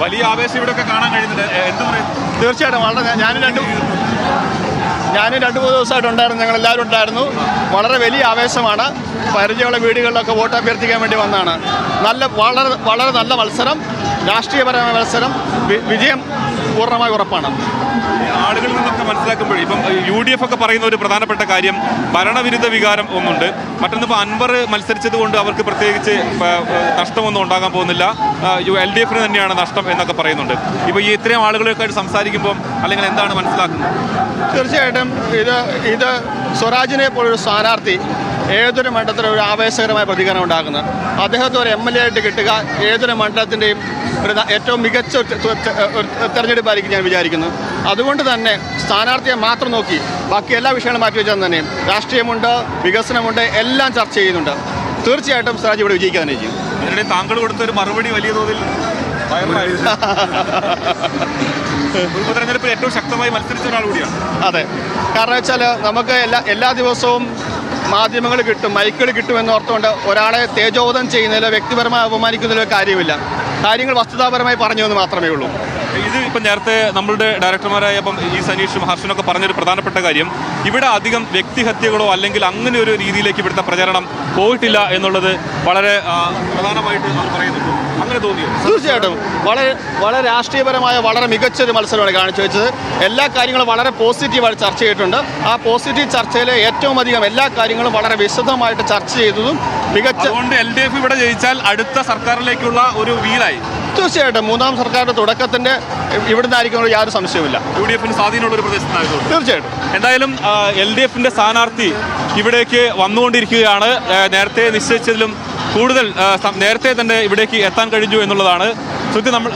വലിയ ആവേശം ഇവിടെയൊക്കെ കാണാൻ കഴിയുന്നുണ്ട്. എന്ത് പറയും? തീർച്ചയായിട്ടും വളരെ ഞാനും 2-3 ദിവസമായിട്ട് ഉണ്ടായിരുന്നു. ഞങ്ങളെല്ലാവരും ഉണ്ടായിരുന്നു. വളരെ വലിയ ആവേശമാണ്. പരിചയമുള്ള വീടുകളിലൊക്കെ വോട്ട് അഭ്യർത്ഥിക്കാൻ വേണ്ടി വന്നതാണ്. വളരെ നല്ല മത്സരം, രാഷ്ട്രീയപരമായ മത്സരം, വിജയം പൂർണ്ണമായി ഉറപ്പാണ്. ആളുകളിൽ നിന്നൊക്കെ മനസ്സിലാക്കുമ്പോൾ ഇപ്പം UDF ഒക്കെ പറയുന്ന ഒരു പ്രധാനപ്പെട്ട കാര്യം ഭരണവിരുദ്ധ വികാരം ഒന്നുണ്ട്. മറ്റൊന്ന് ഇപ്പോൾ അൻവർ മത്സരിച്ചത് കൊണ്ട് അവർക്ക് പ്രത്യേകിച്ച് നഷ്ടമൊന്നും ഉണ്ടാകാൻ പോകുന്നില്ല, LDF തന്നെയാണ് നഷ്ടം എന്നൊക്കെ പറയുന്നുണ്ട്. ഇപ്പോൾ ഈ ഇത്രയും ആളുകളൊക്കെ ആയിട്ട് സംസാരിക്കുമ്പോൾ അല്ലെങ്കിൽ എന്താണ് മനസ്സിലാക്കുന്നത്? തീർച്ചയായിട്ടും ഇത് സ്വരാജിനെ പോലൊരു സ്ഥാനാർത്ഥി ഏതൊരു മണ്ഡലത്തിലും ഒരു ആവേശകരമായ പ്രതികരണം ഉണ്ടാക്കുന്നത്. അദ്ദേഹത്തെ ഒരു MLA ആയിട്ട് കിട്ടുക ഏതൊരു മണ്ഡലത്തിൻ്റെയും ഏറ്റവും മികച്ച തെരഞ്ഞെടുപ്പായിരിക്കും ഞാൻ വിചാരിക്കുന്നു. അതുകൊണ്ട് തന്നെ സ്ഥാനാർത്ഥിയെ മാത്രം നോക്കി ബാക്കി എല്ലാ വിഷയങ്ങളും മാറ്റി വെച്ചാൽ തന്നെ രാഷ്ട്രീയമുണ്ട്, വികസനമുണ്ട്, എല്ലാം ചർച്ച ചെയ്യുന്നുണ്ട്. തീർച്ചയായിട്ടും സ്വരാജ് ഇവിടെ വിജയിക്കുക തന്നെ ചെയ്യും. അതിനിടെ താങ്കൾ കൊടുത്തൊരു മറുപടി വലിയ തോതിൽ ഉപതെരഞ്ഞെടുപ്പിൽ ഏറ്റവും ശക്തമായി മത്സരിച്ച ഒരാൾ കൂടിയാണ്. അതെ, കാരണം വെച്ചാൽ നമുക്ക് എല്ലാ ദിവസവും മാധ്യമങ്ങൾ കിട്ടും, മൈക്കുകൾ കിട്ടുമെന്ന് ഓർത്തുകൊണ്ട് ഒരാളെ തേജോവധം ചെയ്യുന്നതിലോ വ്യക്തിപരമായി അപമാനിക്കുന്നതിലോ കാര്യമില്ല. കാര്യങ്ങൾ വസ്തുതാപരമായി പറഞ്ഞു എന്ന് മാത്രമേ ഉള്ളൂ. ഇത് ഇപ്പം നേരത്തെ നമ്മളുടെ ഡയറക്ടർമാരായ ഇപ്പം സനീഷും ഹർഷനൊക്കെ പറഞ്ഞൊരു പ്രധാനപ്പെട്ട കാര്യം, ഇവിടെ അധികം വ്യക്തിഹത്യകളോ അല്ലെങ്കിൽ അങ്ങനെ ഒരു രീതിയിലേക്ക് ഇവിടുത്തെ പ്രചരണം പോയിട്ടില്ല എന്നുള്ളത് വളരെ പ്രധാനമായിട്ട് പറയുന്നുണ്ട്. അങ്ങനെ തോന്നിയോ? തീർച്ചയായിട്ടും വളരെ രാഷ്ട്രീയപരമായ വളരെ മികച്ചൊരു മത്സരമാണ് കാണിച്ചു വെച്ചത്. എല്ലാ കാര്യങ്ങളും വളരെ പോസിറ്റീവായിട്ട് ചർച്ച ചെയ്തിട്ടുണ്ട്. ആ പോസിറ്റീവ് ചർച്ചയിൽ ഏറ്റവും അധികം എല്ലാ കാര്യങ്ങളും വളരെ വിശദമായിട്ട് ചർച്ച ചെയ്തതും മികച്ച. അതുകൊണ്ട് LDF ഇവിടെ ജയിച്ചാൽ അടുത്ത സർക്കാരിലേക്കുള്ള ഒരു വീലായി. തീർച്ചയായിട്ടും മൂന്നാം സർക്കാരിന്റെ തുടക്കത്തിന്റെ ഇവിടുന്ന് ആയിരിക്കും യാതൊരു സംശയവുമില്ല. UDF സ്വാധീനമുള്ള ഒരു പ്രദേശത്തായതുകൊണ്ട് തീർച്ചയായിട്ടും. എന്തായാലും LDF സ്ഥാനാർത്ഥി ഇവിടേക്ക് വന്നുകൊണ്ടിരിക്കുകയാണ്. നേരത്തെ നിശ്ചയിച്ചതിലും കൂടുതൽ നേരത്തെ തന്നെ ഇവിടേക്ക് എത്താൻ കഴിഞ്ഞു എന്നുള്ളതാണ്. നമ്മൾ